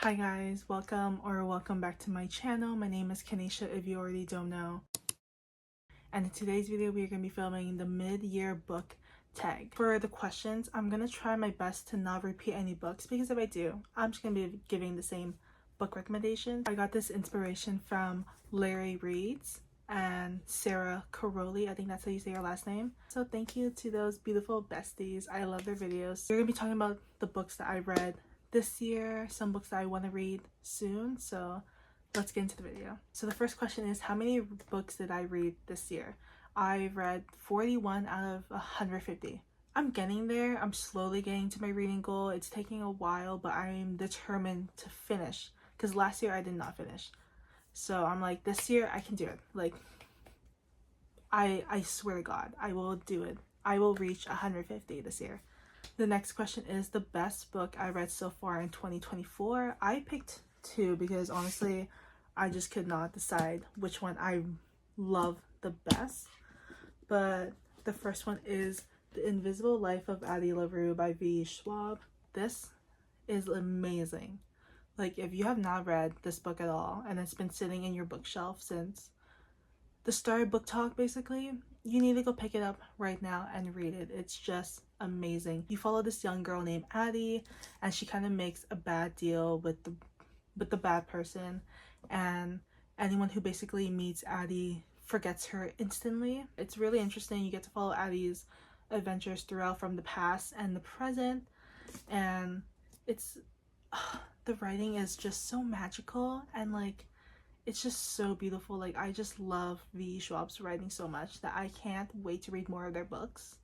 Hi guys, welcome back to my channel. My name is Kanisha if you already don't know. And in today's video we are going to be filming the mid-year book tag. For the questions, I'm going to try my best to not repeat any books because if I do, I'm just going to be giving the same book recommendations. I got this inspiration from Larry Reads and Sarah Caroli. I think that's how you say your last name. So thank you to those beautiful besties. I love their videos. We're going to be talking about the books that I read this year, some books that I want to read soon, so let's get into the video. So the first question is, how many books did I read this year? I read 41 out of 150. I'm getting there. I'm slowly getting to my reading goal. It's taking a while, but I'm determined to finish because last year I did not finish. So I'm like, this year I can do it. Like, I swear to God, I will do it. I will reach 150 this year. The next question is the best book I read so far in 2024. I picked two because honestly, I just could not decide which one I love the best. But the first one is The Invisible Life of Addie LaRue by V. Schwab. This is amazing. Like, if you have not read this book at all and it's been sitting in your bookshelf since the start of Booktok, basically, you need to go pick it up right now and read it. It's just amazing. You follow this young girl named Addie, and she kind of makes a bad deal with the bad person, and anyone who basically meets Addie forgets her instantly. It's really interesting. You get to follow Addie's adventures throughout from the past and the present, and it's the writing is just so magical and like it's just so beautiful. Like, I just love V. Schwab's writing so much that I can't wait to read more of their books.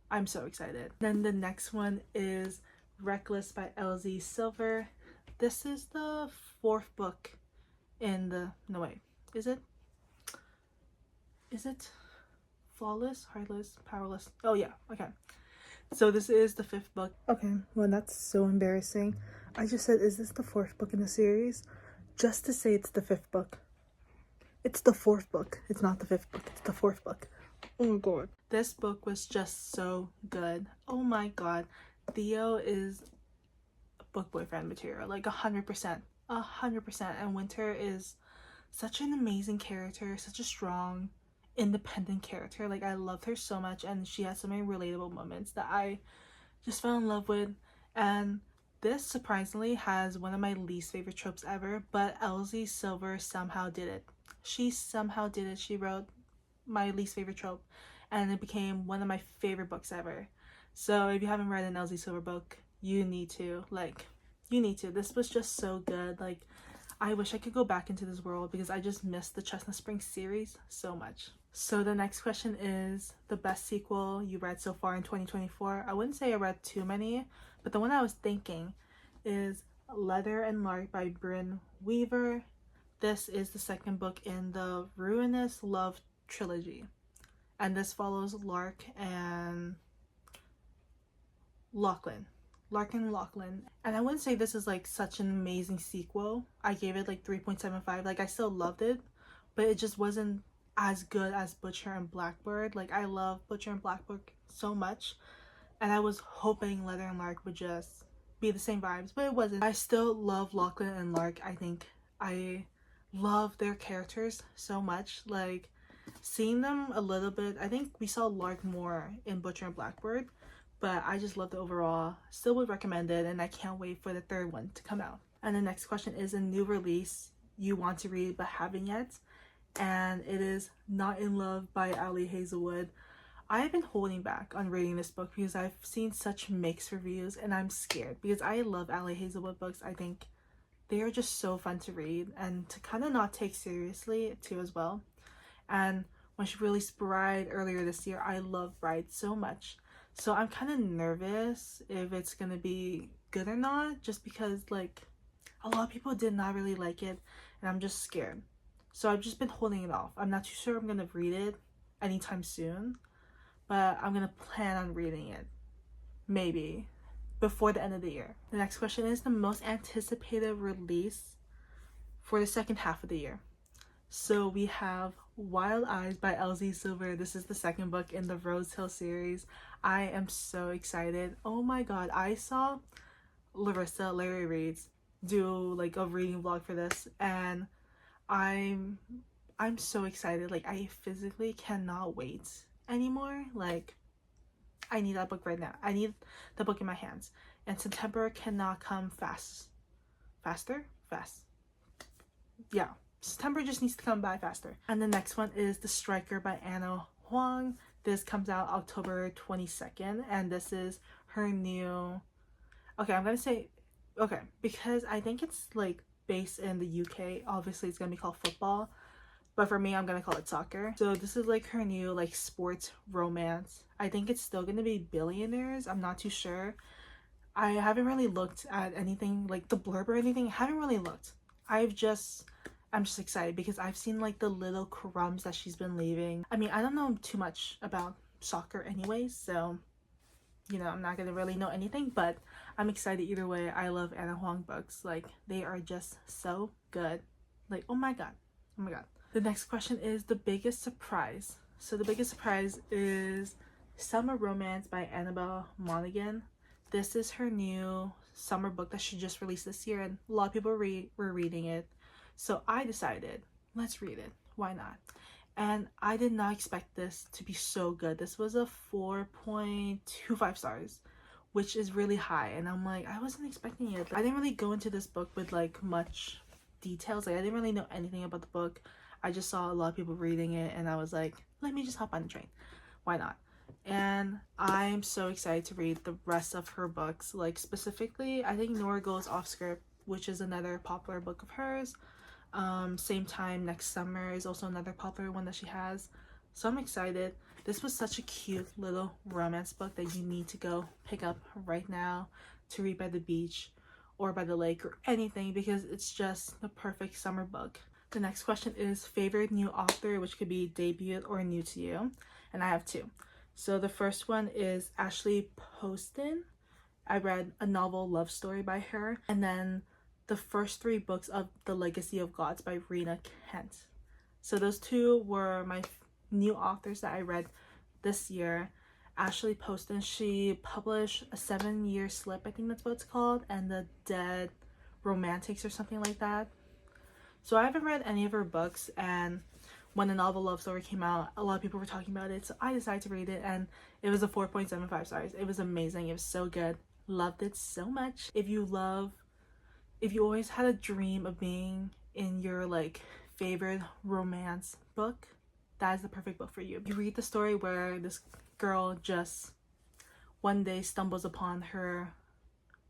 I'm so excited. Then the next one is Reckless by LZ Silver. This is the fourth book in the... No, wait. Is it? Flawless? Heartless? Powerless? Oh, yeah. Okay. So this is the fifth book. Okay, well, that's so embarrassing. I just said, is this the fourth book in the series? Just to say it's the fifth book. It's the fourth book. It's not the fifth book. It's the fourth book. Oh my god. This book was just so good. Oh my god. Theo is book boyfriend material. Like 100%. 100%. And Winter is such an amazing character. Such a strong, independent character. Like, I loved her so much. And she has so many relatable moments that I just fell in love with. And this surprisingly has one of my least favorite tropes ever, but LZ Silver somehow did it. She somehow did it. She wrote my least favorite trope and it became one of my favorite books ever. So if you haven't read an LZ Silver book, you need to. Like, you need to. This was just so good. Like, I wish I could go back into this world because I just missed the Chestnut Springs series so much. So the next question is the best sequel you read so far in 2024. I wouldn't say I read too many, but the one I was thinking is Leather and Lark by Bryn Weaver. This is the second book in the Ruinous Love trilogy. And this follows Lark and Lachlan. And I wouldn't say this is like such an amazing sequel. I gave it like 3.75. Like, I still loved it, but it just wasn't as good as Butcher and Blackbird. Like, I love Butcher and Blackbird so much, and I was hoping Leather and Lark would just be the same vibes, but it wasn't. I still love Lachlan and Lark. I think I love their characters so much. Like, seeing them a little bit, I think we saw Lark more in Butcher and Blackbird, but I just love the overall. Still would recommend it, and I can't wait for the third one to come out. And the next question is a new release you want to read but haven't yet, and it is Not in Love by Ali Hazelwood. I have been holding back on reading this book because I've seen such mixed reviews and I'm scared because I love Ali Hazelwood books. I think they are just so fun to read and to kind of not take seriously too as well. And when she released Bride earlier this year, I love Bride so much. So I'm kind of nervous if it's going to be good or not, just because like a lot of people did not really like it and I'm just scared. So I've just been holding it off. I'm not too sure I'm going to read it anytime soon, but I'm going to plan on reading it maybe before the end of the year. The next question is the most anticipated release for the second half of the year. So we have Wild Eyes by LZ Silver. This is the second book in the Rose Hill series. I am so excited. Oh my god, I saw Larry Reads do like a reading vlog for this, and I'm I'm so excited. Like, I physically cannot wait anymore. Like, I need that book right now. I need the book in my hands. And September cannot come faster? Fast. Yeah. September just needs to come by faster. And the next one is The Striker by Anna Huang. This comes out October 22nd, and this is her new... Okay, I'm gonna say... Okay, because I think it's like based in the UK. Obviously, it's gonna be called football. But for me, I'm gonna call it soccer. So this is like her new like sports romance. I think it's still gonna be billionaires. I'm not too sure. I haven't really looked at anything like the blurb or anything. I haven't really looked. I'm just excited because I've seen like the little crumbs that she's been leaving. I mean, I don't know too much about soccer anyways, so you know, I'm not gonna really know anything, but I'm excited either way. I love Anna Huang books. Like, they are just so good. Like, oh my god. Oh my god. The next question is the biggest surprise. So the biggest surprise is Summer Romance by Annabelle Monaghan. This is her new summer book that she just released this year, and a lot of people were reading it. So I decided, let's read it. Why not? And I did not expect this to be so good. This was a 4.25 stars, which is really high. And I'm like, I wasn't expecting it. I didn't really go into this book with like much details. Like, I didn't really know anything about the book. I just saw a lot of people reading it, and I was like, let me just hop on the train. Why not? And I'm so excited to read the rest of her books. Like, specifically, I think Nora Goes Off Script, which is another popular book of hers. Same Time Next Summer is also another popular one that she has. So I'm excited. This was such a cute little romance book that you need to go pick up right now to read by the beach or by the lake or anything, because it's just the perfect summer book. The next question is favorite new author, which could be debut or new to you. And I have two. So the first one is Ashley Poston. I read a novel love story by her. And then the first 3 books of The Legacy of Gods by Rena Kent. So those two were my new authors that I read this year. Ashley Poston, she published A 7-Year Slip, I think that's what it's called, and The Dead Romantics or something like that. So I haven't read any of her books, and when the novel love story came out, a lot of people were talking about it, so I decided to read it, and it was a 4.75 stars. It was amazing. It was so good. Loved it so much. If you always had a dream of being in your like favorite romance book, that is the perfect book for you. You read the story where this girl just one day stumbles upon her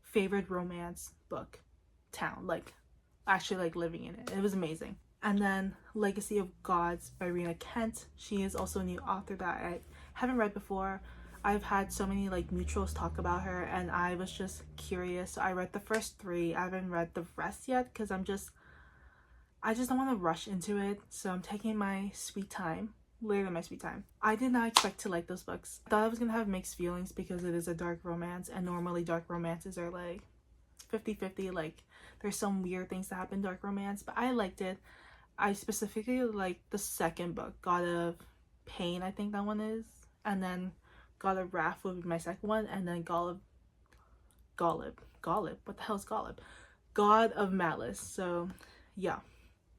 favorite romance book town, like actually like living in it. It was amazing. And then Legacy of Gods by Rena Kent. She is also a new author that I haven't read before. I've had so many like mutuals talk about her, and I was just curious. So I read the first 3. I haven't read the rest yet because I just don't want to rush into it. So I'm taking my sweet time, literally my sweet time. I did not expect to like those books. I thought I was gonna have mixed feelings because it is a dark romance, and normally dark romances are like 50-50. Like, there's some weird things that happen in dark romance, but I liked it. I specifically liked the second book, God of Pain, I think that one is, and then God of Wrath would be my second one, and then Golub, what the hell is Golub? God of Malice. So yeah,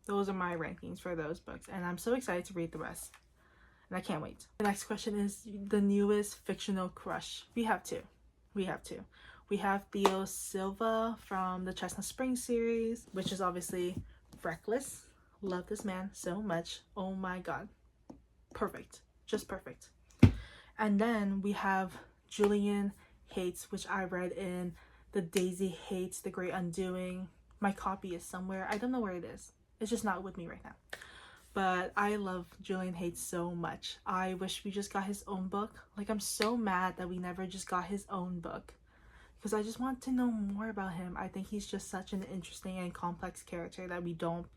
those are my rankings for those books, and I'm so excited to read the rest, and I can't wait. The next question is the newest fictional crush. We have two. We have Theo Silva from the Chestnut Springs series, which is obviously Reckless. Love this man so much. Oh my god. Perfect. Just perfect. And then we have Julian Hates, which I read in the Daisy Hates The Great Undoing. My copy is somewhere. I don't know where it is. It's just not with me right now. But I love Julian Hates so much. I wish we just got his own book. Like, I'm so mad that we never just got his own book, because I just want to know more about him. I think he's just such an interesting and complex character that we don't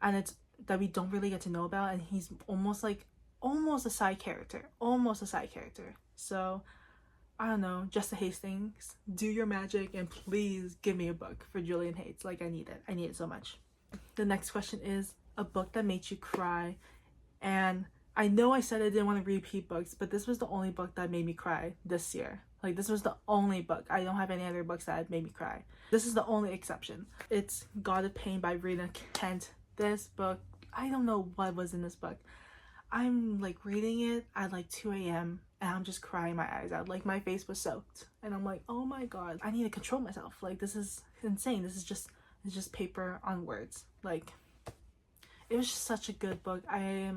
really get to know about, and he's almost a side character. So I don't know, Jessica Hastings, do your magic and please give me a book for Julian Hates. Like, I need it so much. The next question is a book that made you cry. And I know I said I didn't want to repeat books, but this was the only book that made me cry this year. Like, this was the only book. I don't have any other books that made me cry. This is the only exception. It's God of Pain by Rita Kent. This book, I don't know what was in this book. I'm like reading it at like 2 a.m. and I'm just crying my eyes out. Like, my face was soaked. And I'm like, oh my god, I need to control myself. Like, this is insane. This is just, it's just paper on words. Like, it was just such a good book. I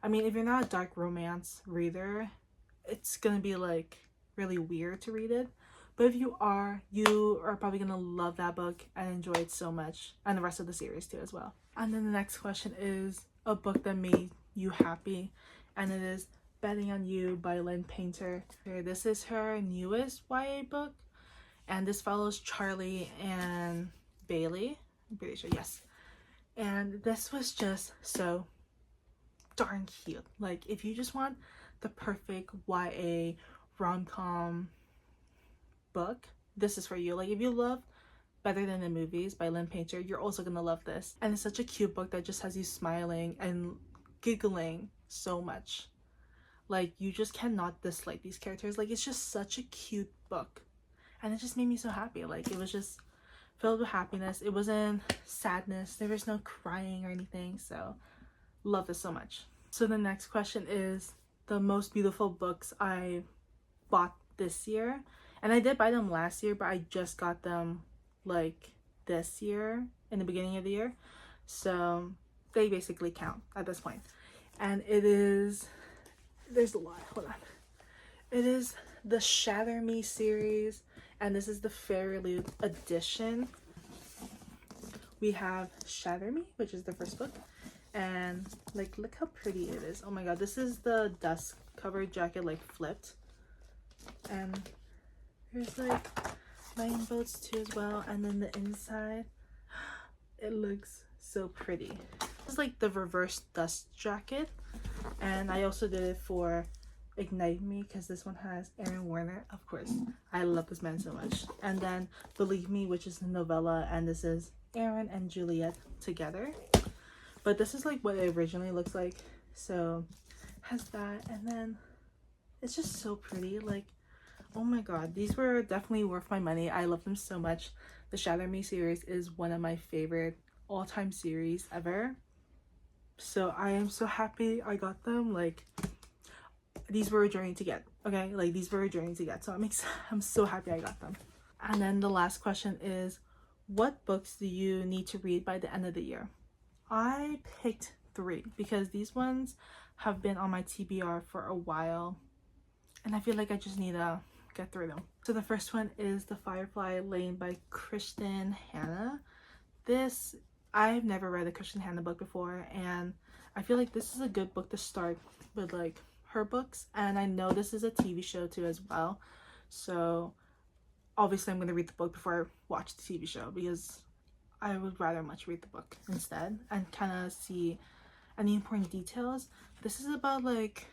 mean, if you're not a dark romance reader, it's gonna be like really weird to read it. But if you are probably gonna love that book and enjoy it so much, and the rest of the series too as well. And then the next question is a book that made you happy, and it is Betting on You by Lynn Painter. This is her newest YA book, and this follows Charlie and Bailey. I'm pretty sure, yes. And this was just so darn cute. Like, if you just want the perfect YA rom-com book, this is for you. Like, if you love Better Than the Movies by Lynn Painter, you're also gonna love this. And it's such a cute book that just has you smiling and giggling so much. Like, you just cannot dislike these characters. Like, it's just such a cute book, and it just made me so happy. Like, it was just filled with happiness. It wasn't sadness. There was no crying or anything. So love this so much. So the next question is the most beautiful books I bought this year. And I did buy them last year, but I just got them like this year, in the beginning of the year. So they basically count at this point. And it is, there's a lot, hold on. It is the Shatter Me series, and this is the Fairy Loot edition. We have Shatter Me, which is the first book. And like, look how pretty it is. Oh my god, this is the dust covered jacket, like flipped. And there's like lightning bolts too as well. And then the inside, it looks so pretty. This is like the reverse dust jacket. And I also did it for Ignite Me, because this one has Aaron Warner. Of course, I love this man so much. And then Believe Me, which is a novella, and this is Aaron and Juliet together. But this is like what it originally looks like. So has that, and then it's just so pretty. Like, oh my god, these were definitely worth my money. I love them so much. The Shatter Me series is one of my favorite all-time series ever. So I am so happy I got them. Like, these were a journey to get, okay? Like, these were a journey to get. So I'm so happy I got them. And then the last question is, what books do you need to read by the end of the year? I picked 3 because these ones have been on my TBR for a while, and I feel like I just need to get through them. So the first one is The Firefly Lane by Kristen Hanna. This, I've never read a Kristen Hanna book before, and I feel like this is a good book to start with, like, her books. And I know this is a TV show too as well, so obviously I'm going to read the book before I watch the TV show, because I would rather much read the book instead and kind of see any important details. This is about like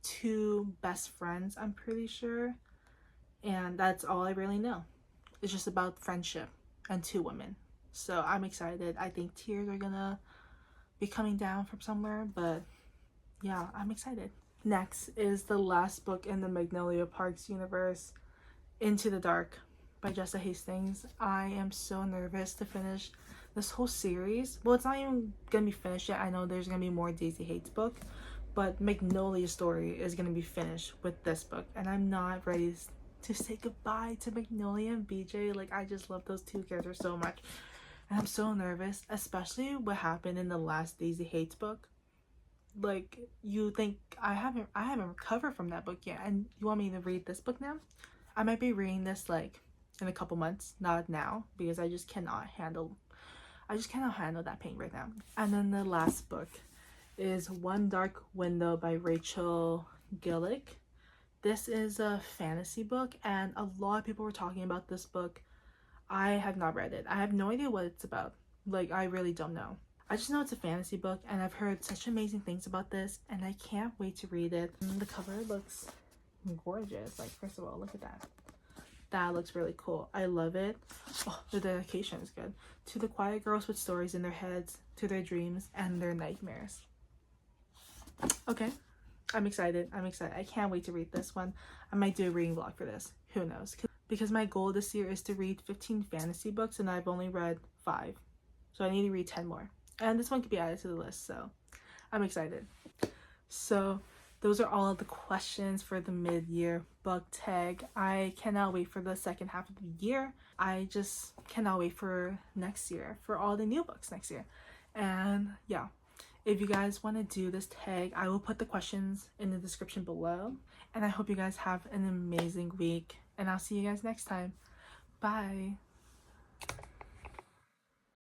2 best friends, I'm pretty sure, and that's all I really know. It's just about friendship and 2 women. So I'm excited. I think tears are gonna be coming down from somewhere, but yeah, I'm excited. Next is the last book in the Magnolia Parks universe, Into the Dark by Jessa Hastings. I am so nervous to finish this whole series. Well, it's not even gonna be finished yet. I know there's gonna be more Daisy Hates book, but Magnolia's story is gonna be finished with this book, and I'm not ready to say goodbye to Magnolia and BJ. Like, I just love those 2 characters so much, and I'm so nervous, especially what happened in the last Daisy Hates book. Like, you think I haven't recovered from that book yet, and you want me to read this book now? I might be reading this like in a couple months, not now, because I just cannot handle that pain right now. And then the last book is One Dark Window by Rachel Gillick. This is a fantasy book, and a lot of people were talking about this book. I have not read it. I have no idea what it's about. Like, I really don't know. I just know it's a fantasy book, and I've heard such amazing things about this, and I can't wait to read it. And the cover looks gorgeous. Like, first of all, look at that. That looks really cool. I love it. Oh, the dedication is good. To the quiet girls with stories in their heads, to their dreams and their nightmares. Okay, I'm excited. I can't wait to read this one. I might do a reading vlog for this. who knows? Because my goal this year is to read 15 fantasy books and I've only read 5. So I need to read 10 more. And this one could be added to the list, so I'm excited. So those are all of the questions for the mid-year book tag. I cannot wait for the second half of the year. I just cannot wait for next year, for all the new books next year. And yeah, if you guys want to do this tag, I will put the questions in the description below. And I hope you guys have an amazing week. And I'll see you guys next time. Bye.